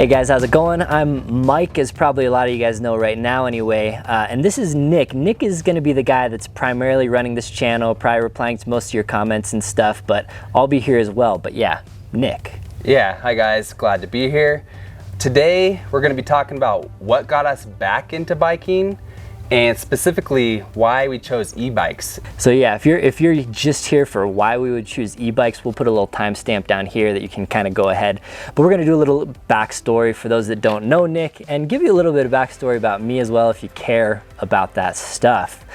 Hey guys, how's it going? I'm Mike, as probably a lot of you guys know right now anyway, and this is Nick. Nick is going to be the guy that's primarily running this channel, probably replying to most of your comments and stuff, but I'll be here as well. But yeah, Nick. Yeah, hi guys, glad to be here. Today we're going to be talking about what got us back into biking and specifically why we chose e-bikes. So yeah, if you're just here for why we would choose e-bikes, we'll put a little timestamp down here that you can kind of go ahead. But we're gonna do a little backstory for those that don't know Nick, and give you a little bit of backstory about me as well if you care about that stuff.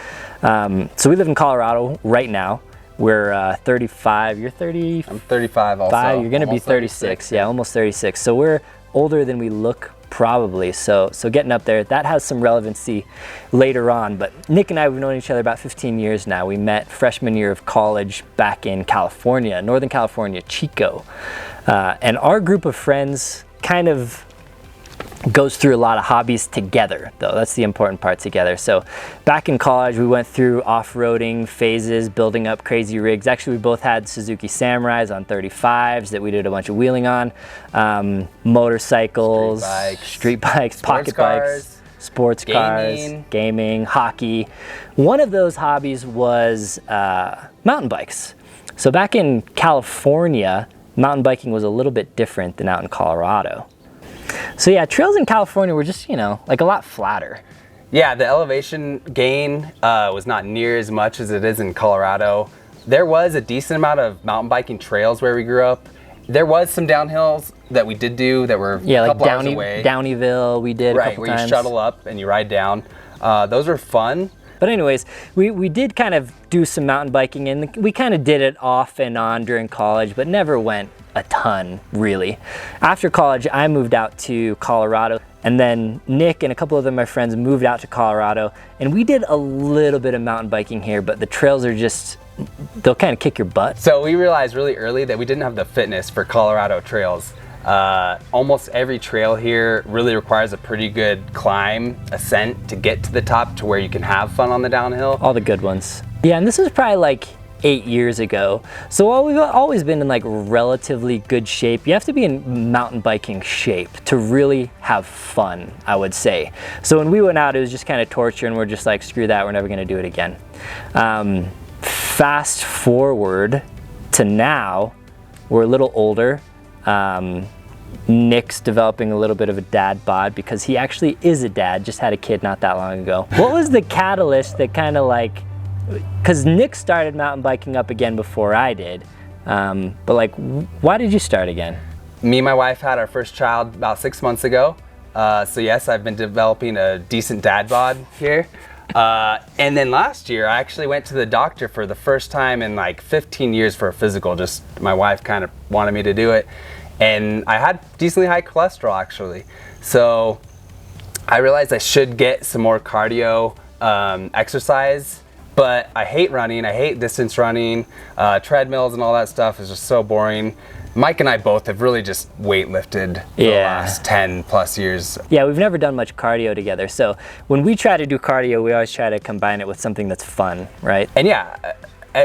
So we live in Colorado right now. We're 35. You're 30. I'm 35 also. You're gonna be 36. Yeah, almost 36. So we're older than we look. Probably, so getting up there, that has some relevancy later on. But Nick and I, we've known each other about 15 years now. We met freshman year of college back in California, Northern California, Chico. And our group of friends kind of goes through a lot of hobbies together, though. That's the important part, together. So back in college, we went through off-roading phases, building up crazy rigs. Actually, we both had Suzuki Samurais on 35s that we did a bunch of wheeling on. Motorcycles, street bikes, pocket bikes, sports cars, gaming, hockey. One of those hobbies was mountain bikes. So back in California, mountain biking was a little bit different than out in Colorado. So yeah, trails in California were just, like a lot flatter. Yeah, the elevation gain was not near as much as it is in Colorado. There was a decent amount of mountain biking trails where we grew up. There was some downhills that we did do that were a couple hours away. Downeyville, we did a couple where times. You shuttle up and you ride down. Those were fun. But anyways, we did kind of do some mountain biking, and we kind of did it off and on during college, but never went a ton, really. After college, I moved out to Colorado, and then Nick and a couple of my friends moved out to Colorado, and we did a little bit of mountain biking here, but the trails are just, they'll kind of kick your butt. So we realized really early that we didn't have the fitness for Colorado trails. Almost every trail here really requires a pretty good climb, ascent to get to the top to where you can have fun on the downhill. All the good ones. Yeah, and this was probably like 8 years ago. So while we've always been in like relatively good shape, you have to be in mountain biking shape to really have fun, I would say. So when we went out, it was just kind of torture, and we're just like, screw that, we're never gonna do it again. Fast forward to now, we're a little older. Nick's developing a little bit of a dad bod because he actually is a dad, just had a kid not that long ago. What was the catalyst that kind of like, because Nick started mountain biking up again before I did, but like, why did you start again? Me and my wife had our first child about 6 months ago. So yes, I've been developing a decent dad bod here. And then last year, I actually went to the doctor for the first time in like 15 years for a physical. Just my wife kind of wanted me to do it. And I had decently high cholesterol actually. So I realized I should get some more cardio exercise, but I hate running, I hate distance running, treadmills and all that stuff is just so boring. Mike and I both have really just weightlifted for the last 10 plus years. Yeah, we've never done much cardio together. So when we try to do cardio, we always try to combine it with something that's fun, right? And yeah,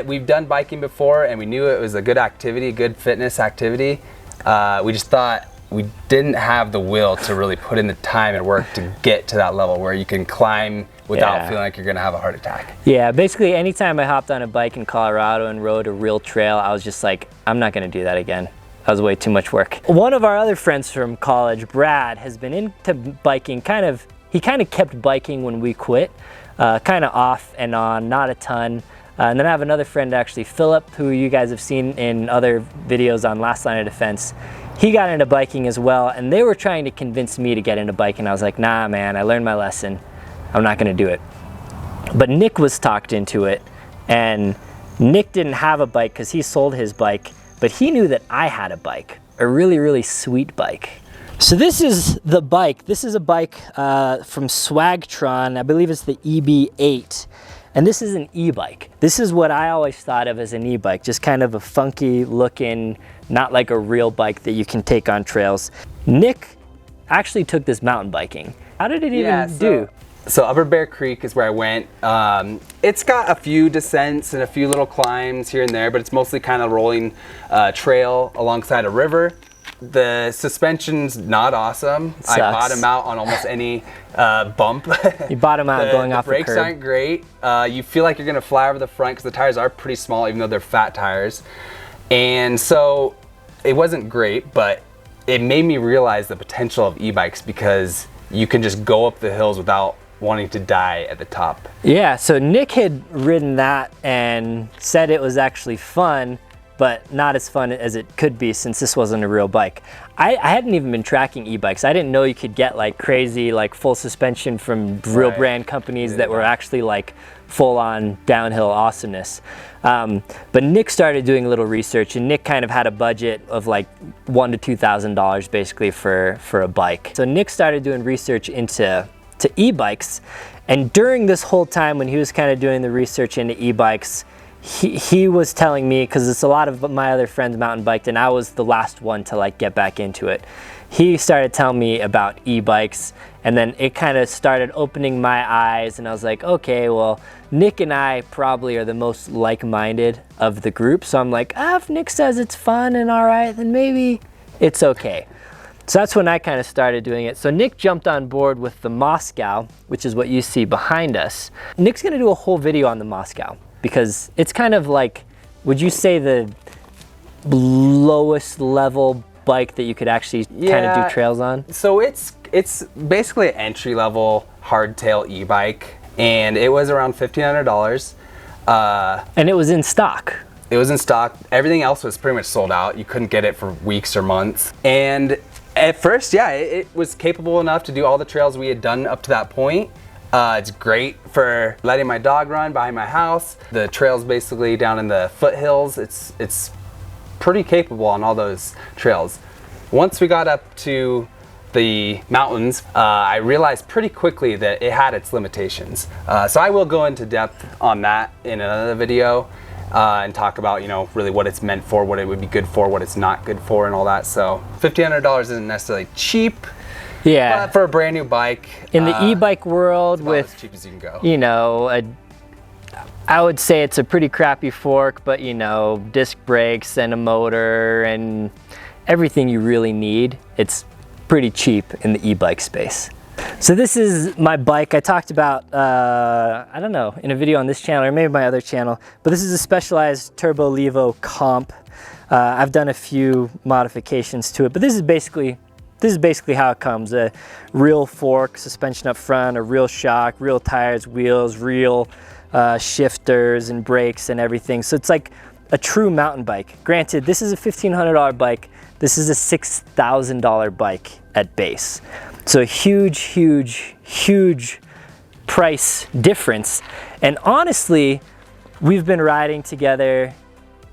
we've done biking before and we knew it was a good activity, good fitness activity. We just thought we didn't have the will to really put in the time and work to get to that level where you can climb without feeling like you're gonna have a heart attack. Yeah, basically anytime I hopped on a bike in Colorado and rode a real trail, I was just like, I'm not gonna do that again. That was way too much work. One of our other friends from college, Brad, has been into biking he kind of kept biking when we quit, kind of off and on, not a ton. And then I have another friend actually, Philip, who you guys have seen in other videos on Last Line of Defense. He got into biking as well, and they were trying to convince me to get into biking. I was like, nah, man, I learned my lesson. I'm not gonna do it. But Nick was talked into it, and Nick didn't have a bike because he sold his bike, but he knew that I had a bike, a really, really sweet bike. So this is the bike. This is a bike from Swagtron. I believe it's the EB8. And this is an e-bike. This is what I always thought of as an e-bike, just kind of a funky looking, not like a real bike that you can take on trails. Nick actually took this mountain biking. How did it even do? So Upper Bear Creek is where I went. It's got a few descents and a few little climbs here and there, but it's mostly kind of rolling trail alongside a river. The suspension's not awesome. I Sucks. bottom out on almost any bump. You bottom out going off the the brakes curb. aren't great. You feel like you're gonna fly over the front because the tires are pretty small, even though they're fat tires. And so it wasn't great, but it made me realize the potential of e-bikes because you can just go up the hills without wanting to die at the top. Yeah, so Nick had ridden that and said it was actually fun, but not as fun as it could be since this wasn't a real bike. I hadn't even been tracking e-bikes. I didn't know you could get like crazy, like full suspension from real Right. brand companies that were actually like full on downhill awesomeness. But Nick started doing a little research, and Nick kind of had a budget of like $1,000 to $2,000 basically for a bike. So Nick started doing research into e-bikes, and during this whole time when he was kind of doing the research into e-bikes, he was telling me, because it's a lot of my other friends mountain biked and I was the last one to like get back into it. He started telling me about e-bikes, and then it kind of started opening my eyes, and I was like, okay, well, Nick and I probably are the most like-minded of the group. So I'm like, if Nick says it's fun and all right, then maybe it's okay. So that's when I kind of started doing it. So Nick jumped on board with the Moscow, which is what you see behind us. Nick's gonna do a whole video on the Moscow because it's kind of like, would you say the lowest level bike that you could actually kind of do trails on? So it's basically an entry level hardtail e-bike, and it was around $1,500. And it was in stock. It was in stock. Everything else was pretty much sold out. You couldn't get it for weeks or months. And at first, yeah, it was capable enough to do all the trails we had done up to that point. It's great for letting my dog run behind my house. The trails basically down in the foothills, it's pretty capable on all those trails. Once we got up to the mountains, I realized pretty quickly that it had its limitations. So I will go into depth on that in another video and talk about, you know, really what it's meant for, what it would be good for, what it's not good for, and all that. So $1,500 isn't necessarily cheap. Yeah. But for a brand new bike, In the e-bike world, about with as cheap as you can go. you know, I would say it's a pretty crappy fork, but you know, disc brakes and a motor and everything you really need, it's pretty cheap in the e-bike space. So this is my bike I talked about, I don't know, in a video on this channel or maybe my other channel, but this is a Specialized Turbo Levo Comp. I've done a few modifications to it, but this is basically how it comes. A real fork, suspension up front, a real shock, real tires, wheels, real shifters and brakes and everything. So it's like a true mountain bike. Granted, this is a $1,500 bike. This is a $6,000 bike at base. So a huge, huge, huge price difference. And honestly, we've been riding together.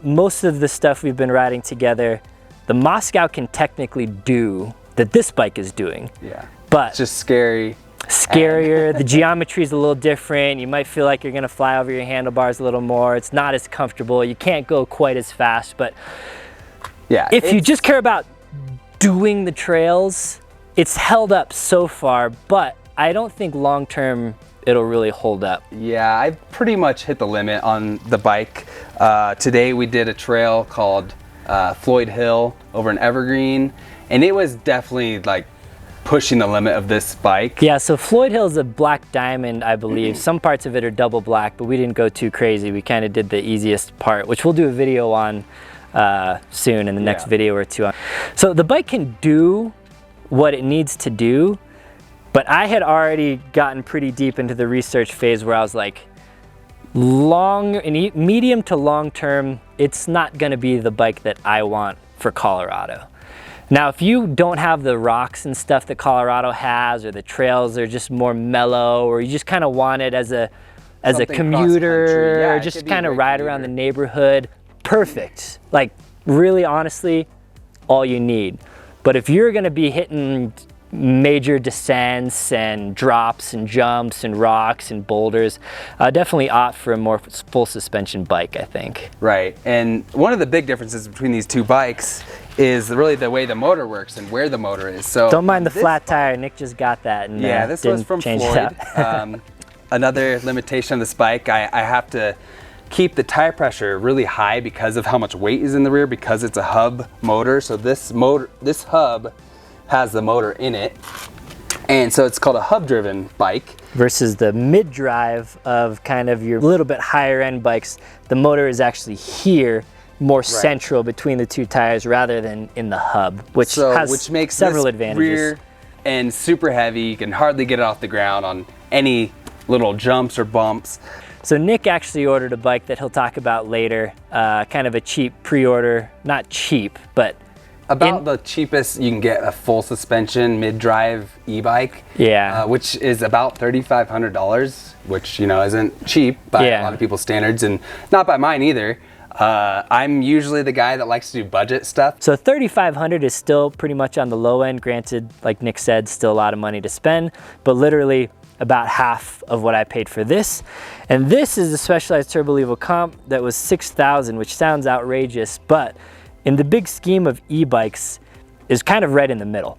Most of the stuff we've been riding together, the Moscow can technically do that this bike is doing. Yeah. But It's just scary. scarier. The geometry is a little different. You might feel like you're gonna fly over your handlebars a little more. It's not as comfortable. You can't go quite as fast. But Yeah. if you just care about doing the trails, it's held up so far, but I don't think long term it'll really hold up. Yeah, I've pretty much hit the limit on the bike. Today we did a trail called Floyd Hill over in Evergreen, and it was definitely like pushing the limit of this bike. Yeah, so Floyd Hill is a black diamond, I believe. Some parts of it are double black, but we didn't go too crazy. We kind of did the easiest part, which we'll do a video on soon in the next video or two. So the bike can do what it needs to do, but I had already gotten pretty deep into the research phase where I was like, medium to long term, it's not gonna be the bike that I want for Colorado. Now, if you don't have the rocks and stuff that Colorado has, or the trails are just more mellow, or you just kind of want it as a Something commuter, cross-country. Yeah, or it just could be a kind of great ride around the commuter. neighborhood, perfect. Like, really, honestly, all you need. But if you're gonna be hitting major descents and drops and jumps and rocks and boulders, definitely opt for a more full suspension bike, I think. Right, and one of the big differences between these two bikes is really the way the motor works and where the motor is. So Don't mind the this flat tire. Nick just got that. And, Yeah, this was didn't from change it Floyd. out. Another limitation of this bike, I have to keep the tire pressure really high because of how much weight is in the rear, because it's a hub motor. So this hub has the motor in it. And so it's called a hub driven bike. Versus the mid-drive of kind of your little bit higher end bikes, the motor is actually here, more central between the two tires rather than in the hub, which makes several advantages. Rear end super heavy. You can hardly get it off the ground on any little jumps or bumps. So Nick actually ordered a bike that he'll talk about later, kind of a cheap pre-order, not cheap, but about the cheapest you can get a full suspension mid-drive e-bike. Yeah. Which is about $3,500, which, you know, isn't cheap by a lot of people's standards, and not by mine either. I'm usually the guy that likes to do budget stuff. So $3,500 is still pretty much on the low end. Granted, like Nick said, still a lot of money to spend, but literally about half of what I paid for this. And this is the Specialized Turbo Levo Comp that was $6,000, which sounds outrageous, but in the big scheme of e-bikes, is kind of right in the middle.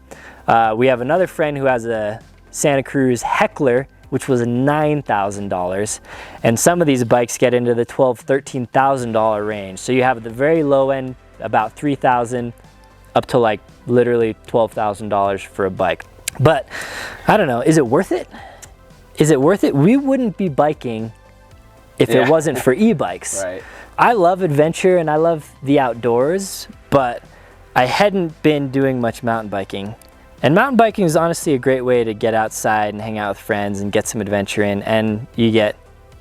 We have another friend who has a Santa Cruz Heckler, which was $9,000. And some of these bikes get into the $12,000, $13,000 range. So you have the very low end, about $3,000, up to like literally $12,000 for a bike. But I don't know, is it worth it? Is it worth it? We wouldn't be biking if it wasn't for e-bikes. Right. I love adventure and I love the outdoors, but I hadn't been doing much mountain biking. And mountain biking is honestly a great way to get outside and hang out with friends and get some adventure in, and you get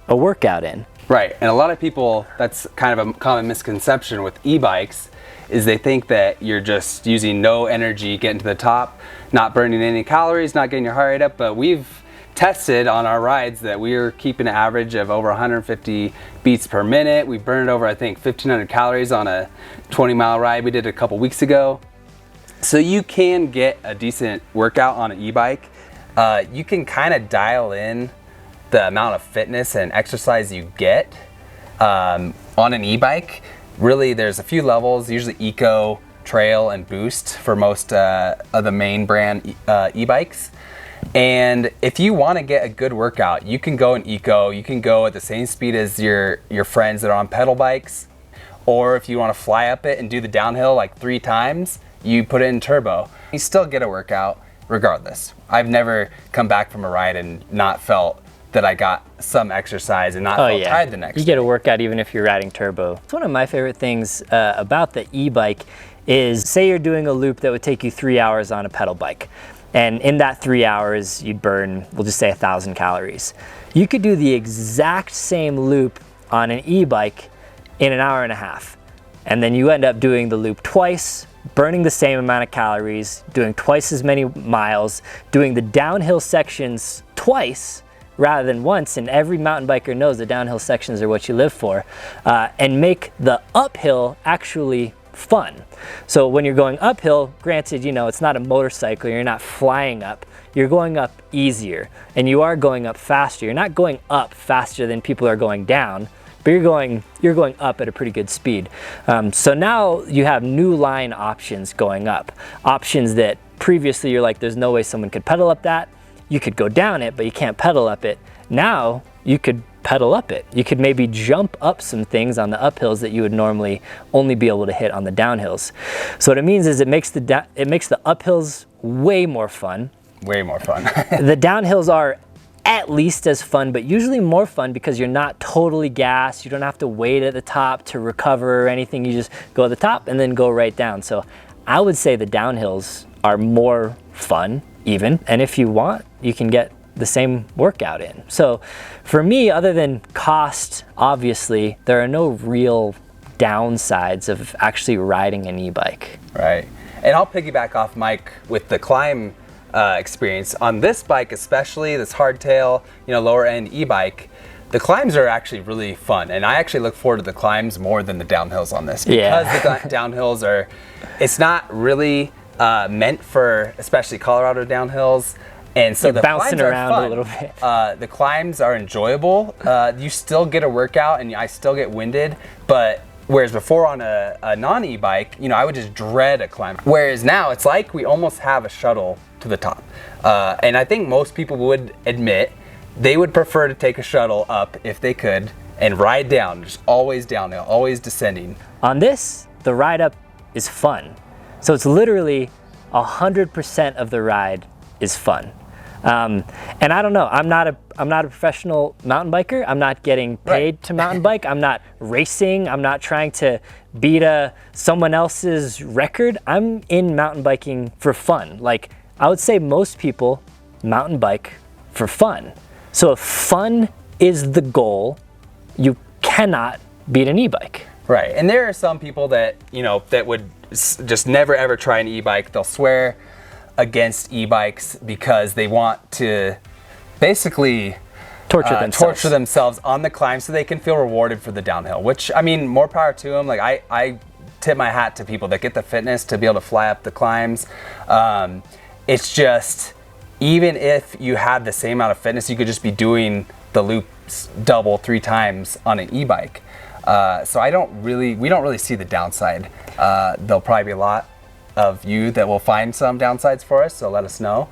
a workout in. Right, and a lot of people, that's kind of a common misconception with e-bikes, is they think that you're just using no energy getting to the top, not burning any calories, not getting your heart rate up, but we've tested on our rides that we're keeping an average of over 150 beats per minute. We burned over, I think, 1,500 calories on a 20-mile ride we did a couple weeks ago. So you can get a decent workout on an e-bike. You can kind of dial in the amount of fitness and exercise you get on an e-bike. Really, there's a few levels, usually Eco, Trail, and Boost for most of the main brand e-bikes. And if you want to get a good workout, you can go in Eco, you can go at the same speed as your friends that are on pedal bikes. Or if you want to fly up it and do the downhill like 3 times, you put it in turbo. You still get a workout regardless. I've never come back from a ride and not felt that I got some exercise and not felt tired the next day. You get a workout even if you're riding turbo. It's one of my favorite things about the e-bike is, say you're doing a loop that would take you 3 hours on a pedal bike. And in that 3 hours, you'd burn, we'll just say 1,000 calories. You could do the exact same loop on an e-bike in an hour and a half. And then you end up doing the loop twice, burning the same amount of calories, doing twice as many miles, doing the downhill sections twice rather than once. And every mountain biker knows the downhill sections are what you live for, and make the uphill actually fun. So when you're going uphill, granted, you know, it's not a motorcycle, you're not flying up, you're going up easier and you are going up faster. You're not going up faster than people are going down, but you're going up at a pretty good speed. So now you have new line options going up, options that previously you're like, there's no way someone could pedal up that. You could go down it, but you can't pedal up it. Now you could pedal up it. You could maybe jump up some things on the uphills that you would normally only be able to hit on the downhills. So what it means is it makes the uphills way more fun. Way more fun. The downhills are at least as fun, but usually more fun because you're not totally gassed. You don't have to wait at the top to recover or anything. You just go at the top and then go right down. So I would say the downhills are more fun even. And if you want, you can get the same workout in. So for me, other than cost, obviously, there are no real downsides of actually riding an e-bike. Right. And I'll piggyback off Mike with the climb experience. On this bike especially, this hardtail, you know, lower end e-bike, the climbs are actually really fun. And I actually look forward to the climbs more than the downhills on this. Because the downhills are, it's not really meant for especially Colorado downhills. And so the bouncing around a little bit. The climbs are enjoyable. You still get a workout and I still get winded, but whereas before on a non-e-bike, you know, I would just dread a climb. Whereas now it's like we almost have a shuttle to the top. And I think most people would admit they would prefer to take a shuttle up if they could and ride down, just always downhill, always descending. On this, the ride up is fun. So it's literally 100% of the ride is fun. And I don't know, I'm not a professional mountain biker. I'm not getting paid to mountain bike. I'm not racing. I'm not trying to beat someone else's record. I'm in mountain biking for fun. Like, I would say most people mountain bike for fun. So if fun is the goal, you cannot beat an e-bike. Right, and there are some people that, you know, that would just never ever try an e-bike. They'll swear against e-bikes because they want to basically torture themselves on the climb so they can feel rewarded for the downhill, which, I mean, more power to them. Like, I tip my hat to people that get the fitness to be able to fly up the climbs. It's just, even if you had the same amount of fitness, you could just be doing the loops double 3 times on an e-bike. So we don't really see the downside. There'll probably be a lot of you that will find some downsides for us, so let us know.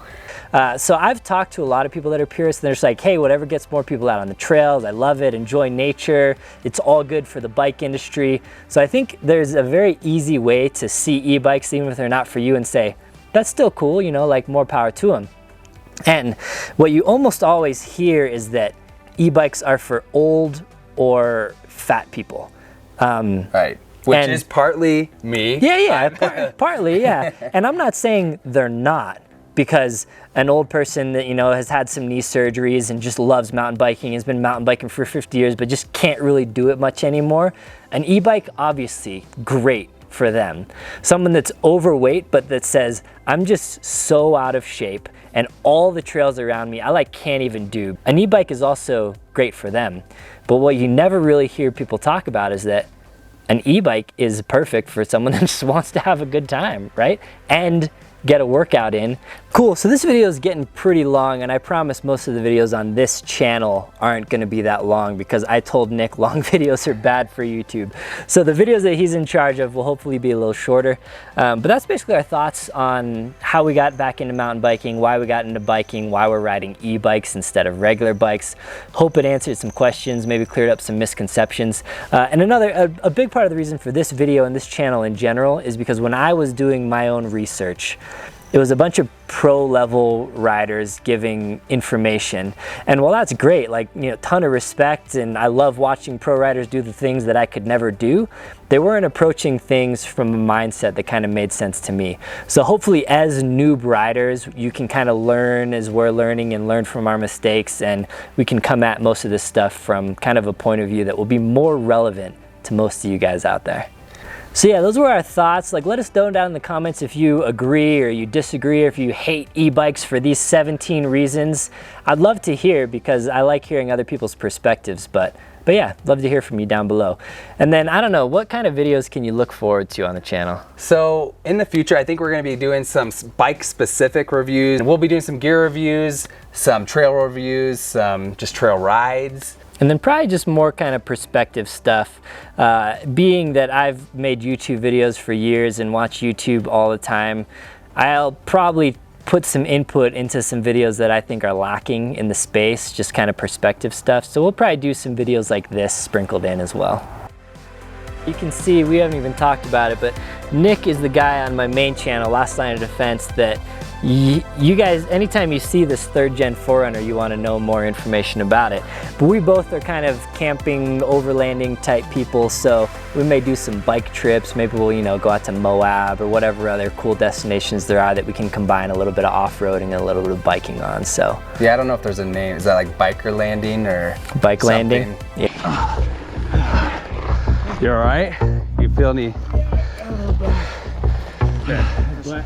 So I've talked to a lot of people that are purists, and they're just like, hey, whatever gets more people out on the trails, I love it, enjoy nature, it's all good for the bike industry. So I think there's a very easy way to see e-bikes, even if they're not for you, and say, that's still cool, you know, like, more power to them. And what you almost always hear is that e-bikes are for old or fat people. Right. Which is partly me. Yeah, partly, yeah. And I'm not saying they're not, because an old person that, you know, has had some knee surgeries and just loves mountain biking, has been mountain biking for 50 years, but just can't really do it much anymore. An e-bike, obviously, great for them. Someone that's overweight, but that says, I'm just so out of shape and all the trails around me, I can't even do. An e-bike is also great for them. But what you never really hear people talk about is that an e-bike is perfect for someone that just wants to have a good time, right? And get a workout in. Cool, so this video is getting pretty long, and I promise most of the videos on this channel aren't gonna be that long because I told Nick long videos are bad for YouTube. So the videos that he's in charge of will hopefully be a little shorter. But that's basically our thoughts on how we got back into mountain biking, why we got into biking, why we're riding e-bikes instead of regular bikes. Hope it answered some questions, maybe cleared up some misconceptions. And a big part of the reason for this video and this channel in general is because when I was doing my own research, it was a bunch of pro level riders giving information. And while that's great, like, you know, ton of respect, and I love watching pro riders do the things that I could never do, they weren't approaching things from a mindset that kind of made sense to me. So hopefully as noob riders, you can kind of learn as we're learning and learn from our mistakes, and we can come at most of this stuff from kind of a point of view that will be more relevant to most of you guys out there. So yeah, those were our thoughts. Like, let us know down in the comments if you agree or you disagree, or if you hate e-bikes for these 17 reasons. I'd love to hear, because I like hearing other people's perspectives, but yeah, love to hear from you down below. And then, I don't know, what kind of videos can you look forward to on the channel? So in the future, I think we're gonna be doing some bike specific reviews. We'll be doing some gear reviews, some trail reviews, some just trail rides. And then probably just more kind of perspective stuff. Being that I've made YouTube videos for years and watch YouTube all the time, I'll probably put some input into some videos that I think are lacking in the space, just kind of perspective stuff. So we'll probably do some videos like this sprinkled in as well. You can see, we haven't even talked about it, but Nick is the guy on my main channel, Last Line of Defense, that you guys, anytime you see this 3rd gen 4Runner, you want to know more information about it. But we both are kind of camping, overlanding type people, so we may do some bike trips. Maybe we'll, you know, go out to Moab or whatever other cool destinations there are that we can combine a little bit of off-roading and a little bit of biking on. So yeah, I don't know if there's a name. Is that like biker landing or bike something? Landing? Yeah. You all right? You feel any? But